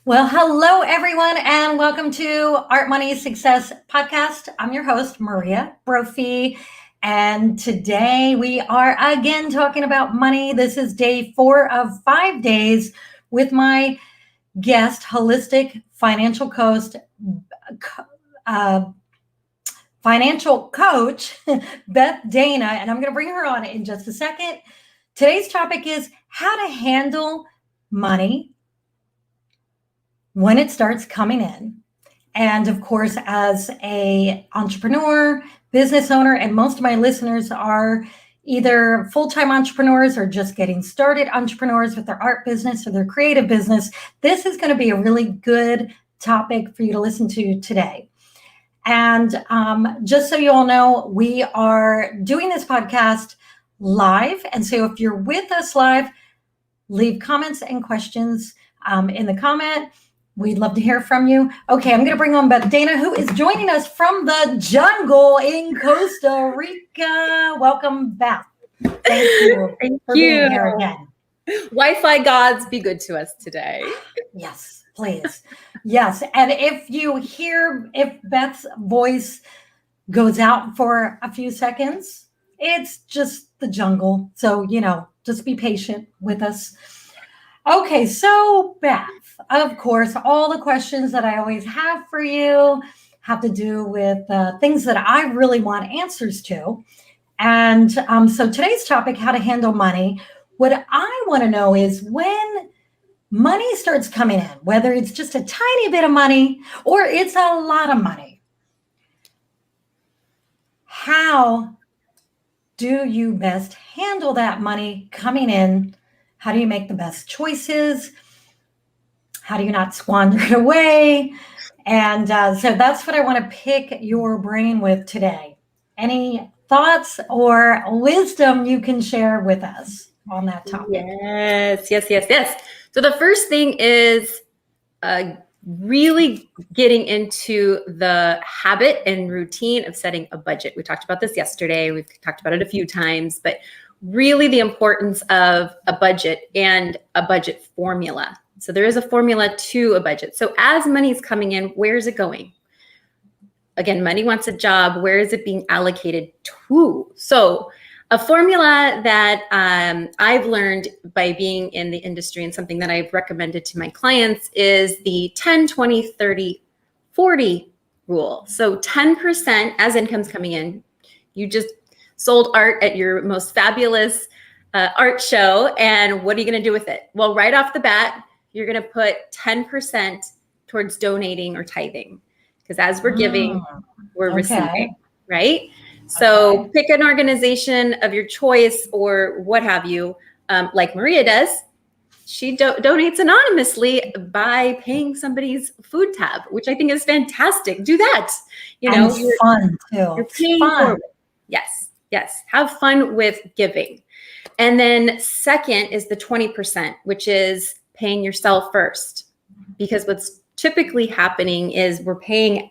Well, hello, everyone, and welcome to Art Money Success Podcast. I'm your host, Maria Brophy, and today we are again talking about money. This is day 4 of 5 days with my guest, holistic financial coach, Beth Dana, and I'm going to bring her on in just a second. Today's topic is how to handle money when it starts coming in. And of course, as a entrepreneur, business owner, and most of my listeners are either full-time entrepreneurs or just getting started entrepreneurs with their art business or their creative business, this is going to be a really good topic for you to listen to today. And just so you all know, we are doing this podcast live. And so if you're with us live, leave comments and questions in the comment. We'd love to hear from you. Okay, I'm going to bring on Beth Dana, who is joining us from the jungle in Costa Rica. Welcome, Beth. Thank you for being here again. Wi-Fi gods, be good to us today. Yes, please. Yes, and if Beth's voice goes out for a few seconds, it's just the jungle. So, just be patient with us. Okay, so Beth, of course, all the questions that I always have for you have to do with things that I really want answers to. And so today's topic, how to handle money. What I want to know is when money starts coming in, whether it's just a tiny bit of money or it's a lot of money, how do you best handle that money coming in? How do you make the best choices? How do you not squander it away? And so that's what I want to pick your brain with today. Any thoughts or wisdom you can share with us on that topic? Yes. So the first thing is really getting into the habit and routine of setting a budget. We talked about this yesterday. We've talked about it a few times, but really the importance of a budget and a budget formula. So there is a formula to a budget. So as money is coming in, where is it going? Again, money wants a job. Where is it being allocated to? So a formula that I've learned by being in the industry and something that I've recommended to my clients is the 10, 20, 30, 40 rule. So 10% as income's coming in, you just sold art at your most fabulous art show. And what are you going to do with it? Well, right off the bat, you're going to put 10% towards donating or tithing. Because as we're giving, we're receiving, right? So pick an organization of your choice or what have you, like Maria does. She donates anonymously by paying somebody's food tab, which I think is fantastic. Do that. And it's fun too. You're paying forward. Yes. Have fun with giving. And then second is the 20%, which is paying yourself first. Because what's typically happening is we're paying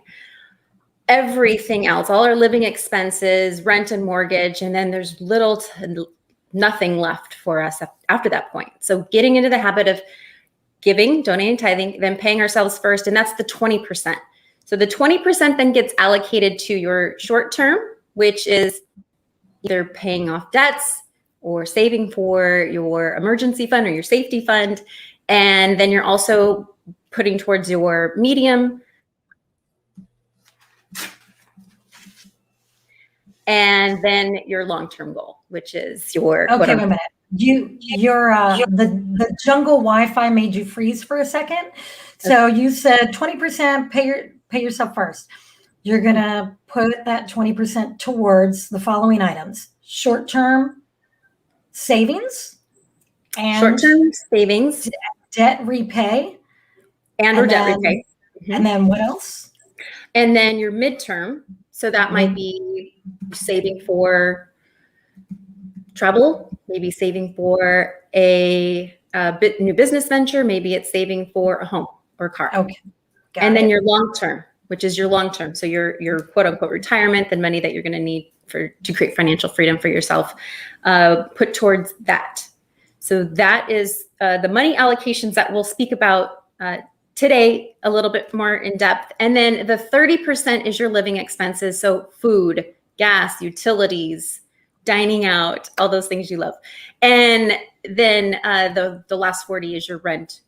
everything else, all our living expenses, rent and mortgage, and then there's little to nothing left for us after that point. So getting into the habit of giving, donating, tithing, then paying ourselves first, and that's the 20%. So the 20% then gets allocated to your short term, which is either paying off debts or saving for your emergency fund or your safety fund. And then you're also putting towards your medium and then your long-term goal, which is your wait a minute. The jungle Wi-Fi made you freeze for a second. So you said 20% pay yourself first. You're gonna put that 20% towards the following items: short-term savings, and debt repay, and debt repay. And then what else? And then your midterm. So that might be saving for travel, maybe saving for a new business venture, maybe it's saving for a home or car. Okay. Then your long term, which is your long term. So your quote unquote retirement, the money that you're going to need to create financial freedom for yourself, put towards that. So that is the money allocations that we'll speak about today, a little bit more in depth. And then the 30% is your living expenses. So food, gas, utilities, dining out, all those things you love. And then the last 40 is your rent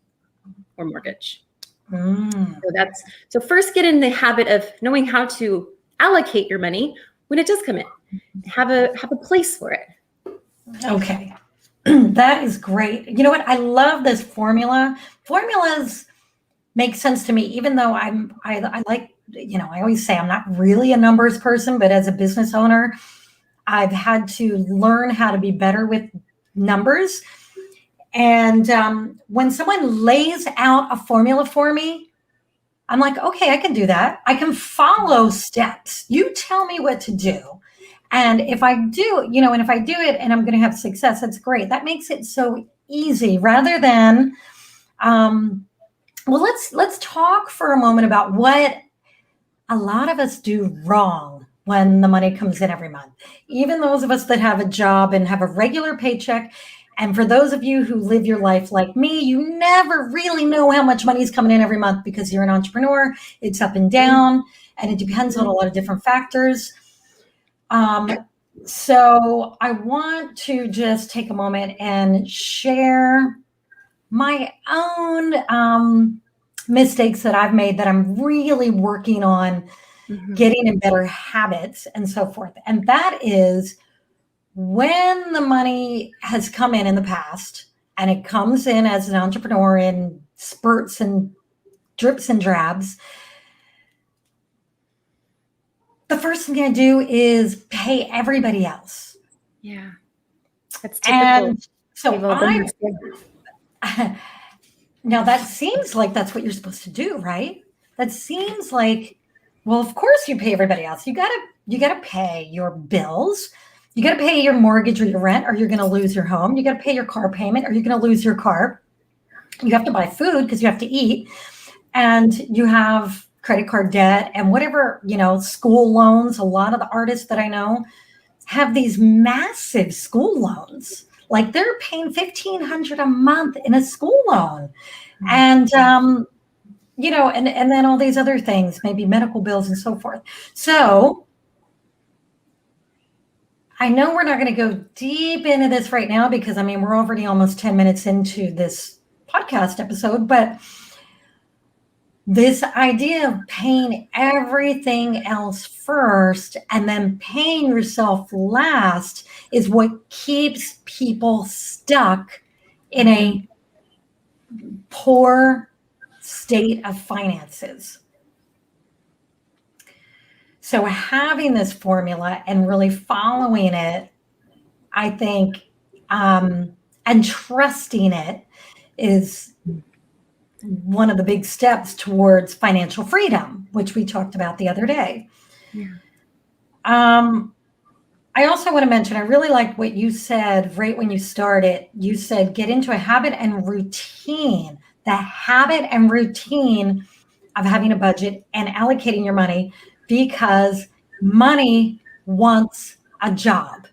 or mortgage. So first get in the habit of knowing how to allocate your money when it does come in. Have a place for it. Okay. That is great. You know what? I love this formula. Formulas make sense to me, even though I like, I always say I'm not really a numbers person, but as a business owner, I've had to learn how to be better with numbers. And when someone lays out a formula for me, I'm like, okay, I can do that. I can follow steps. You tell me what to do. And if I do, and if I do it and I'm going to have success, that's great. That makes it so easy rather than, well, let's talk for a moment about what a lot of us do wrong when the money comes in every month. Even those of us that have a job and have a regular paycheck. And for those of you who live your life like me, you never really know how much money is coming in every month because you're an entrepreneur. It's up and down, and it depends on a lot of different factors. So I want to just take a moment and share my own mistakes that I've made that I'm really working on getting in better habits and so forth. And that is when the money has come in the past, and it comes in as an entrepreneur in spurts and drips and drabs, the first thing I do is pay everybody else. Yeah, that's typical. And so now that seems like that's what you're supposed to do, right? That seems like, well, of course you pay everybody else. You gotta pay your bills. You gotta pay your mortgage or your rent, or you're gonna lose your home. You gotta pay your car payment, or you're gonna lose your car. You have to buy food because you have to eat, and you have credit card debt and whatever, school loans. A lot of the artists that I know have these massive school loans. Like they're paying $1,500 a month in a school loan. And, and then all these other things, maybe medical bills and so forth. So I know we're not going to go deep into this right now because, we're already almost 10 minutes into this podcast episode, but this idea of paying everything else first and then paying yourself last is what keeps people stuck in a poor state of finances. So having this formula and really following it, I think, and trusting it is one of the big steps towards financial freedom, which we talked about the other day. Yeah. I also want to mention, I really liked what you said right when you started. You said, get into a habit and routine, the habit and routine of having a budget and allocating your money, because money wants a job.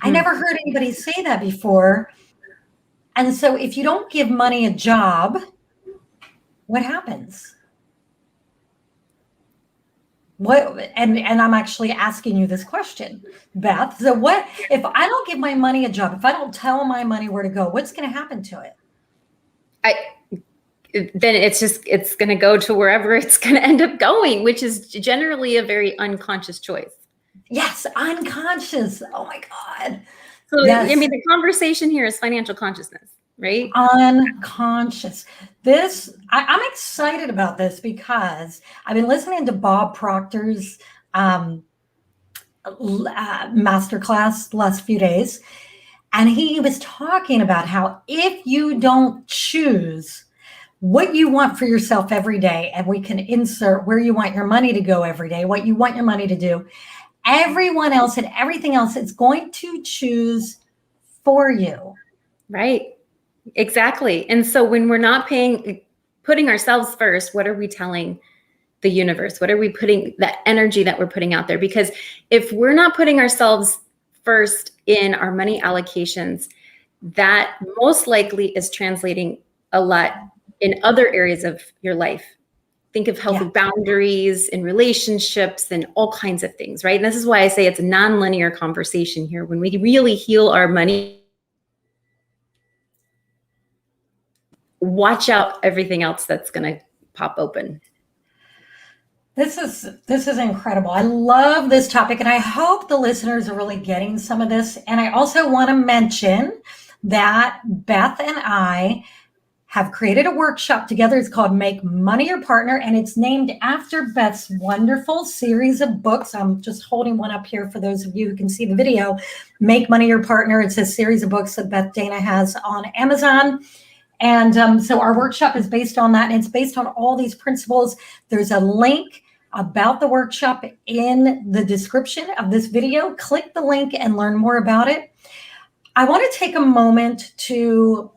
I never heard anybody say that before. And so if you don't give money a job, what happens? And I'm actually asking you this question, Beth. So what if I don't give my money a job? If I don't tell my money where to go, what's going to happen to it? Then it's going to go to wherever it's going to end up going, which is generally a very unconscious choice. Yes, unconscious. Oh my God. So yes. The conversation here is financial consciousness. Right? Unconscious. I'm excited about this because I've been listening to Bob Proctor's masterclass the last few days. And he was talking about how if you don't choose what you want for yourself every day, and we can insert where you want your money to go every day, what you want your money to do, everyone else and everything else is going to choose for you. Right. Exactly. And so when we're not putting ourselves first, what are we telling the universe? What are we putting, that energy that we're putting out there? Because if we're not putting ourselves first in our money allocations, that most likely is translating a lot in other areas of your life. Think of healthy Yeah. boundaries in relationships and all kinds of things, right? And this is why I say it's a non-linear conversation here. When we really heal our money, watch out everything else that's going to pop open. This is incredible. I love this topic, and I hope the listeners are really getting some of this. And I also want to mention that Beth and I have created a workshop together. It's called Make Money Your Partner, and it's named after Beth's wonderful series of books. I'm just holding one up here for those of you who can see the video. Make Money Your Partner. It's a series of books that Beth Dana has on Amazon. And so our workshop is based on that, and it's based on all these principles. There's a link about the workshop in the description of this video. Click the link and learn more about it. I want to take a moment to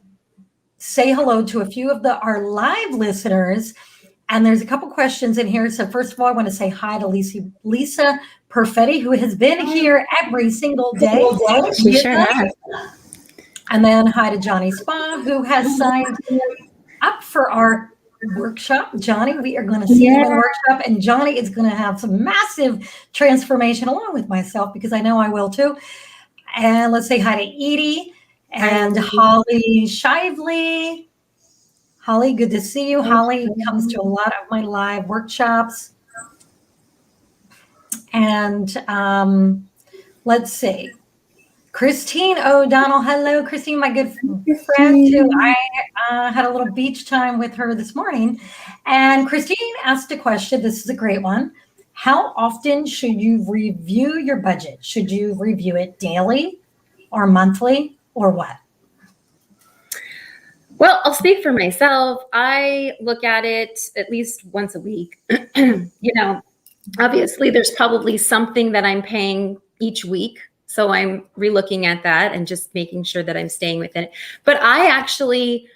say hello to a few of our live listeners, and there's a couple questions in here. So first of all, I want to say hi to Lisa Perfetti, who has been here every single day. She sure has. And then hi to Johnny Spa, who has signed up for our workshop. Johnny, we are going to see you in the workshop, and Johnny is going to have some massive transformation along with myself, because I know I will too. And let's say hi to Edie and Holly Shively. Holly, good to see you. Holly comes to a lot of my live workshops. And let's see. Christine O'Donnell. Hello, Christine, my good friend, who I had a little beach time with her this morning. And Christine asked a question. This is a great one. How often should you review your budget? Should you review it daily or monthly or what? Well, I'll speak for myself. I look at it at least once a week. Obviously there's probably something that I'm paying each week. So I'm relooking at that and just making sure that I'm staying within it. But I actually,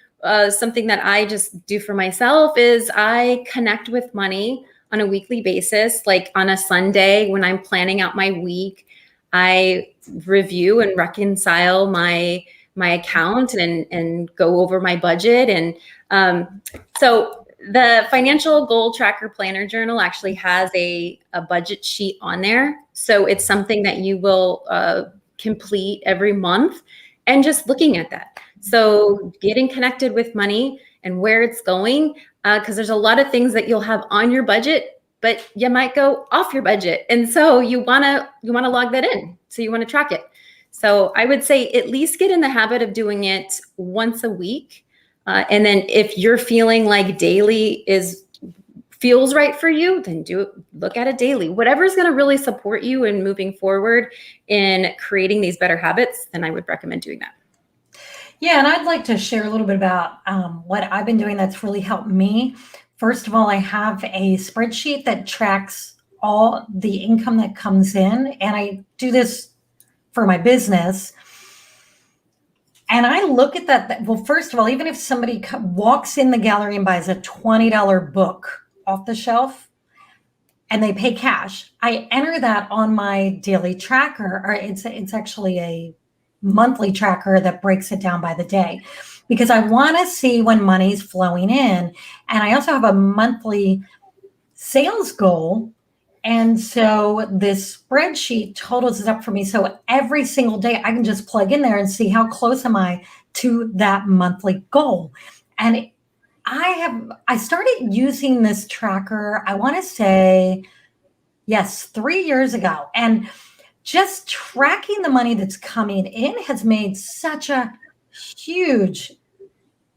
something that I just do for myself is I connect with money on a weekly basis. Like on a Sunday when I'm planning out my week, I review and reconcile my account and go over my budget. And so the Financial Goal Tracker Planner Journal actually has a budget sheet on there. So it's something that you will complete every month, and just looking at that. So getting connected with money and where it's going, because there's a lot of things that you'll have on your budget, but you might go off your budget. And so you wanna log that in. So you wanna track it. So I would say at least get in the habit of doing it once a week. And then if you're feeling like daily feels right for you, then look at it daily. Whatever's going to really support you in moving forward in creating these better habits, then I would recommend doing that. Yeah, and I'd like to share a little bit about what I've been doing that's really helped me. First of all, I have a spreadsheet that tracks all the income that comes in, and I do this for my business. And I look at that. Well, first of all, even if somebody walks in the gallery and buys a $20 book off the shelf and they pay cash, I enter that on my daily tracker, or it's actually a monthly tracker that breaks it down by the day, because I want to see when money's flowing in. And I also have a monthly sales goal. And so this spreadsheet totals it up for me. So every single day I can just plug in there and see how close am I to that monthly goal. And I started using this tracker, I want to say, yes, 3 years ago. And just tracking the money that's coming in has made such a huge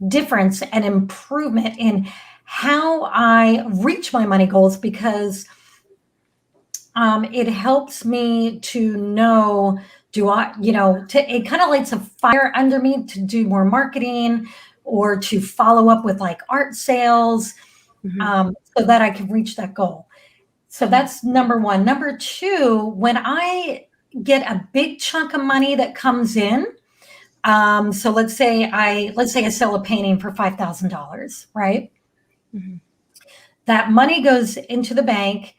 difference and improvement in how I reach my money goals, because it helps me to know, it kind of lights a fire under me to do more marketing or to follow up with like art sales, so that I can reach that goal. So that's number one. Number two, when I get a big chunk of money that comes in, so let's say I sell a painting for $5,000, right? Mm-hmm. That money goes into the bank.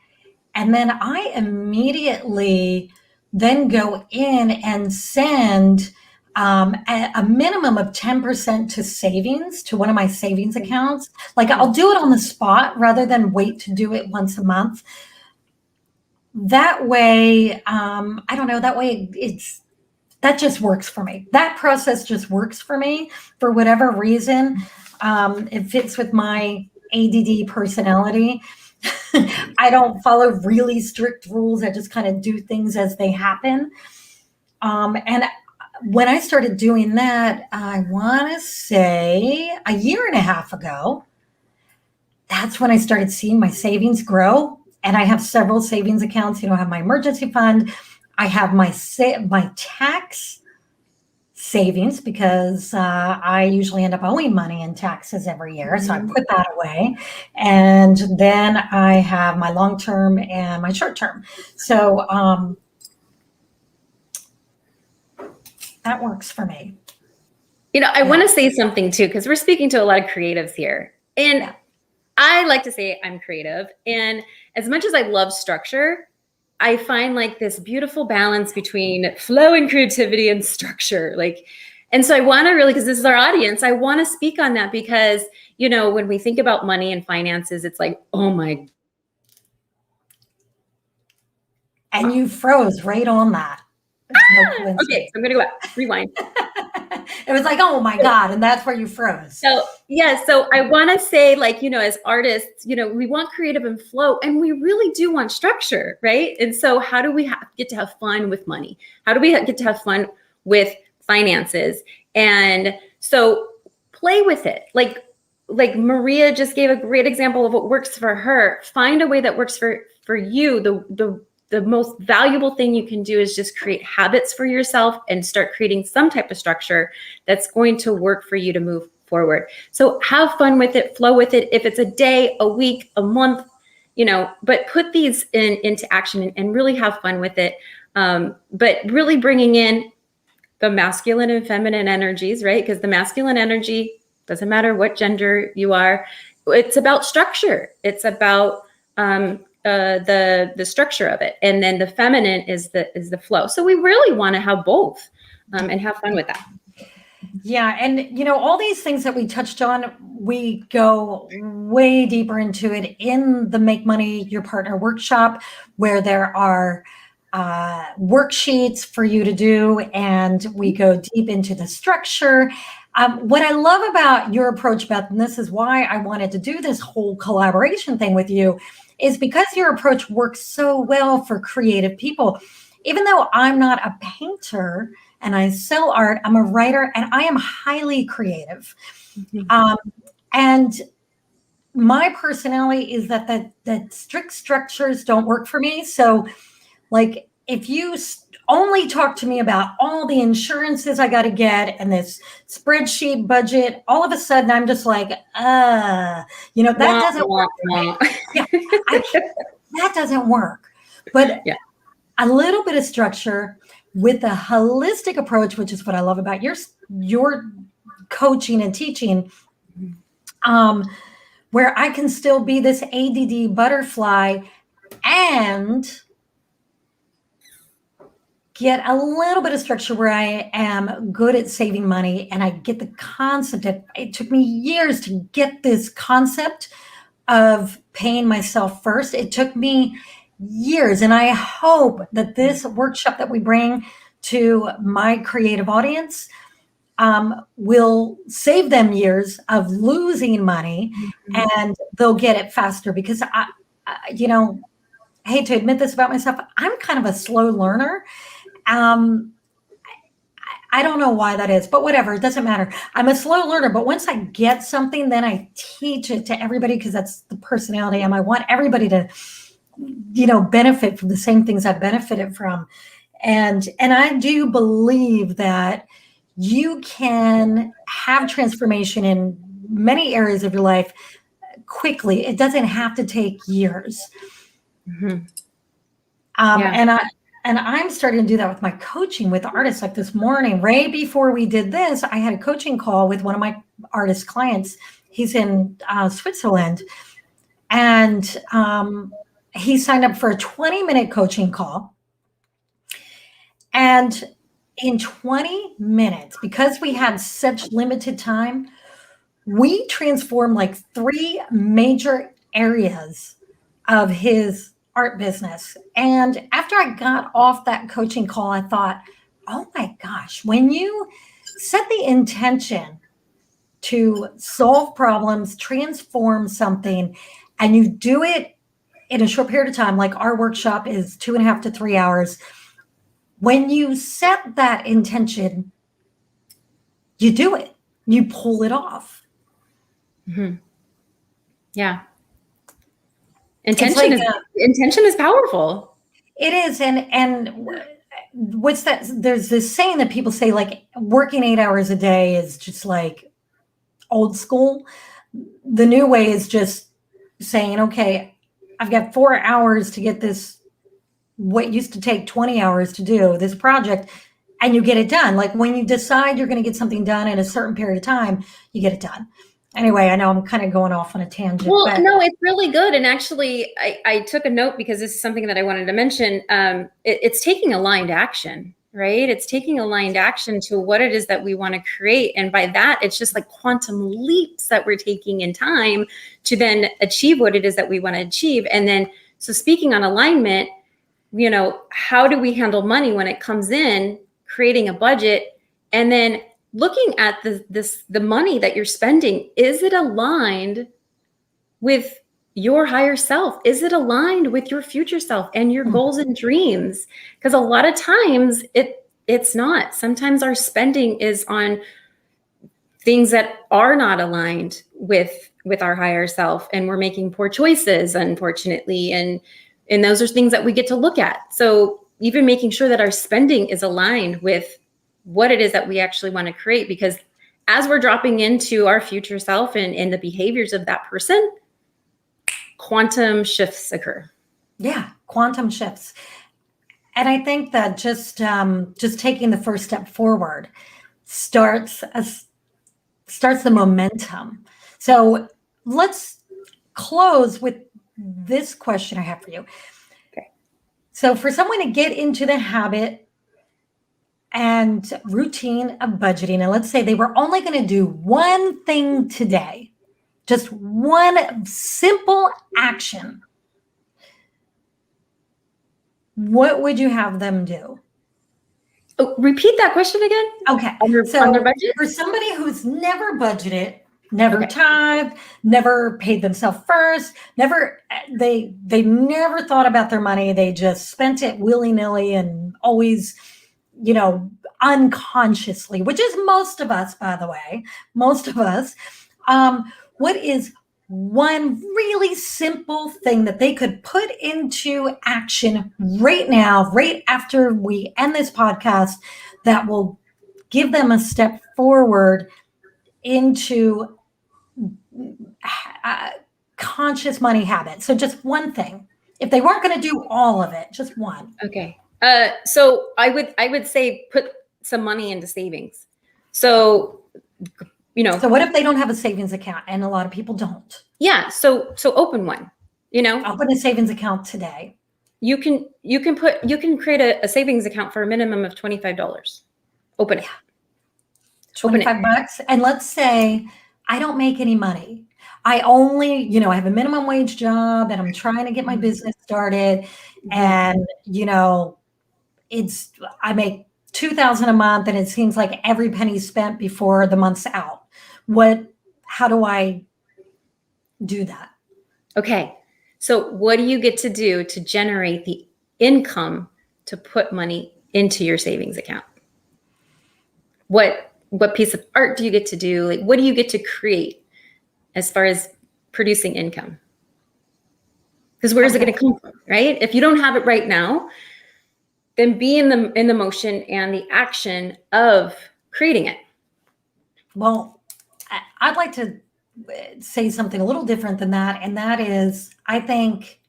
And then I immediately then go in and send a minimum of 10% to savings, to one of my savings accounts. Like I'll do it on the spot rather than wait to do it once a month. That way, I don't know, that way that just works for me. That process just works for me for whatever reason. It fits with my ADD personality. I don't follow really strict rules. I just kind of do things as they happen. And when I started doing that, I want to say a year and a half ago, that's when I started seeing my savings grow. And I have several savings accounts. I have my emergency fund. I have my tax savings because I usually end up owing money in taxes every year. So I put that away. And then I have my long-term and my short-term. So that works for me. I want to say something too, because we're speaking to a lot of creatives here. And I like to say I'm creative. And as much as I love structure, I find like this beautiful balance between flow and creativity and structure. And so I want to really, because this is our audience, I want to speak on that because, when we think about money and finances, it's like, oh my. And you froze right on that. Okay, so I'm going to go back, rewind. It was like, oh my God. And that's where you froze. So I want to say as artists, we want creative and flow, and we really do want structure, right? And so how do we get to have fun with money? How do we get to have fun with finances? And so play with it. Like Maria just gave a great example of what works for her. Find a way that works for you. The most valuable thing you can do is just create habits for yourself and start creating some type of structure that's going to work for you to move forward. So have fun with it, flow with it. If it's a day, a week, a month, but put these into action and really have fun with it. But really bringing in the masculine and feminine energies, right? Because the masculine energy, doesn't matter what gender you are, it's about structure. It's about the structure of it, and then the feminine is the flow. So we really want to have both and have fun with that. Yeah, and all these things that we touched on, we go way deeper into it in the Make Money Your Partner workshop, where there are worksheets for you to do, and we go deep into the structure. What I love about your approach, Beth, and this is why I wanted to do this whole collaboration thing with you, is because your approach works so well for creative people. Even though I'm not a painter and I sell art, I'm a writer and I am highly creative. And my personality is that strict structures don't work for me. So like if you only talk to me about all the insurances I got to get and this spreadsheet budget, all of a sudden I'm just like, that doesn't work. That doesn't work. But a little bit of structure with a holistic approach, which is what I love about your coaching and teaching, where I can still be this ADD butterfly and get a little bit of structure where I am good at saving money and I get the concept of, it took me years to get this concept of paying myself first. It took me years. And I hope that this workshop that we bring to my creative audience will save them years of losing money, and they'll get it faster because I hate to admit this about myself, I'm kind of a slow learner. I don't know why that is, but whatever, it doesn't matter. I'm a slow learner, but once I get something, then I teach it to everybody because that's the personality I am. I want everybody to, benefit from the same things I've benefited from. And I do believe that you can have transformation in many areas of your life quickly. It doesn't have to take years. And I'm starting to do that with my coaching with artists. Like this morning, right before we did this, I had a coaching call with one of my artist clients. He's in Switzerland. And he signed up for a 20-minute coaching call. And in 20 minutes, because we had such limited time, we transformed like 3 major areas of his art business. And after I got off that coaching call, I thought, oh my gosh, when you set the intention to solve problems, transform something, and you do it in a short period of time, like our workshop is 2.5 to 3 hours. When you set that intention, you do it, you pull it off. Mm-hmm. Yeah. Like, intention is powerful. It is. And what's that? There's this saying that people say, like, working 8 hours a day is just like old school. The new way is just saying, okay, I've got 4 hours to get this, what used to take 20 hours to do this project, and you get it done. Like, when you decide you're going to get something done in a certain period of time, you get it done. Anyway, I know I'm kind of going off on a tangent. Well, but no, it's really good. And actually, I took a note because this is something that I wanted to mention. It's taking aligned action, right? It's taking aligned action to what it is that we want to create. And by that, it's just like quantum leaps that we're taking in time to then achieve what it is that we want to achieve. And then, so speaking on alignment, you know, how do we handle money when it comes in, creating a budget, and then looking at the money that you're spending, is it aligned with your higher self? Is it aligned with your future self and your goals and dreams? Because a lot of times it's not. Sometimes our spending is on things that are not aligned with our higher self, and we're making poor choices, unfortunately. And those are things that we get to look at. So even making sure that our spending is aligned with what it is that we actually want to create, because as we're dropping into our future self and the behaviors of that person, quantum shifts occur. Yeah, quantum shifts. And I think that just taking the first step forward starts the momentum. So let's close with this question I have for you. Okay. So for someone to get into the habit and routine of budgeting, and let's say they were only going to do one thing today, just one simple action, what would you have them do? Oh, repeat that question again. Okay. On their budget? For somebody who's never budgeted, never tithed, never paid themselves first, they never thought about their money. They just spent it willy-nilly and always, unconsciously, which is most of us, by the way, most of us. What is one really simple thing that they could put into action right now, right after we end this podcast, that will give them a step forward into conscious money habits? So just one thing. If they weren't going to do all of it, just one. Okay. So I would say put some money into savings. So, So what if they don't have a savings account? And a lot of people don't. Yeah. So open one, Open a savings account today. You can create a savings account for a minimum of $25. Open it. Yeah. $25. And let's say I don't make any money. I only, I have a minimum wage job and I'm trying to get my business started. And, I make $2,000 a month and it seems like every penny spent before the month's out. How do I do that? Okay. So what do you get to do to generate the income to put money into your savings account? What piece of art do you get to do? Like, what do you get to create as far as producing income? Because where is it going to come from, right? If you don't have it right now, then be in the motion and the action of creating it. Well, I'd like to say something a little different than that. And that is, I think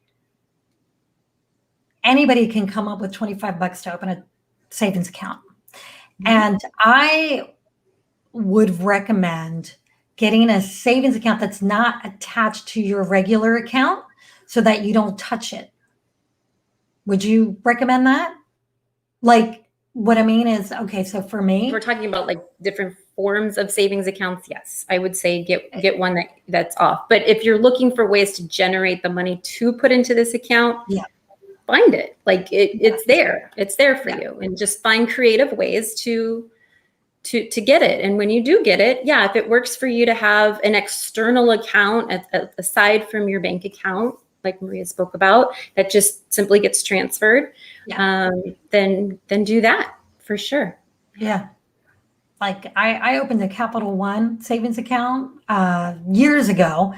anybody can come up with $25 to open a savings account. And I would recommend getting a savings account that's not attached to your regular account so that you don't touch it. Would you recommend that? Like what I mean is, okay, so for me, If we're talking about like different forms of savings accounts, yes, I would say get one that's off. But if you're looking for ways to generate the money to put into this account, yeah, find it. Like it's there. It's there for Yeah. you, and just find creative ways to get it. And when you do get it, yeah, if it works for you to have an external account aside from your bank account, like Maria spoke about, that just simply gets transferred, then do that for sure. yeah. Like I opened a Capital One savings account years ago,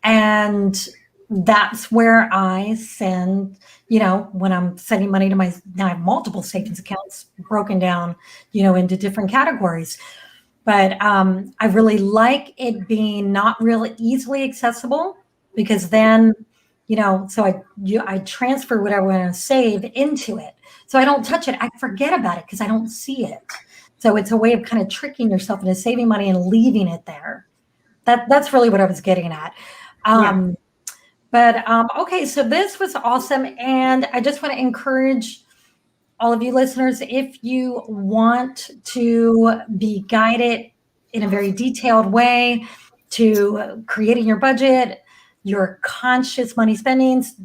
and that's where I send, when I'm sending money to now I have multiple savings accounts broken down, into different categories. But I really like it being not really easily accessible, because then, so I transfer whatever I want to save into it. So I don't touch it. I forget about it because I don't see it. So it's a way of kind of tricking yourself into saving money and leaving it there. That's really what I was getting at. But okay, so this was awesome. And I just want to encourage all of you listeners, if you want to be guided in a very detailed way to creating your budget, your conscious money spendings,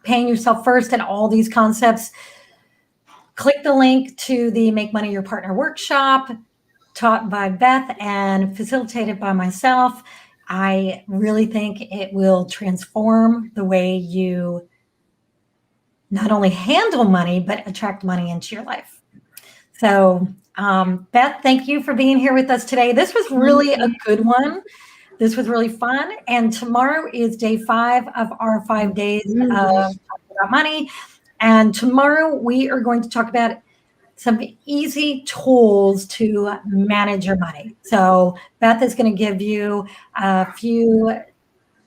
paying yourself first, and all these concepts, click the link to the Make Money Your Partner workshop taught by Beth and facilitated by myself. I really think it will transform the way you not only handle money, but attract money into your life. So, Beth, thank you for being here with us today. This was really a good one. This was really fun. And tomorrow is day 5 of our 5 days of talking about money. And tomorrow we are going to talk about some easy tools to manage your money. So Beth is going to give you a few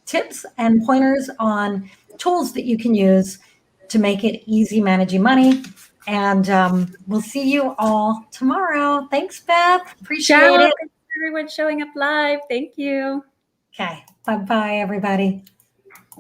tips and pointers on tools that you can use to make it easy managing money. And we'll see you all tomorrow. Thanks, Beth. Appreciate it. Thanks for everyone showing up live. Thank you. Okay. Bye-bye, everybody.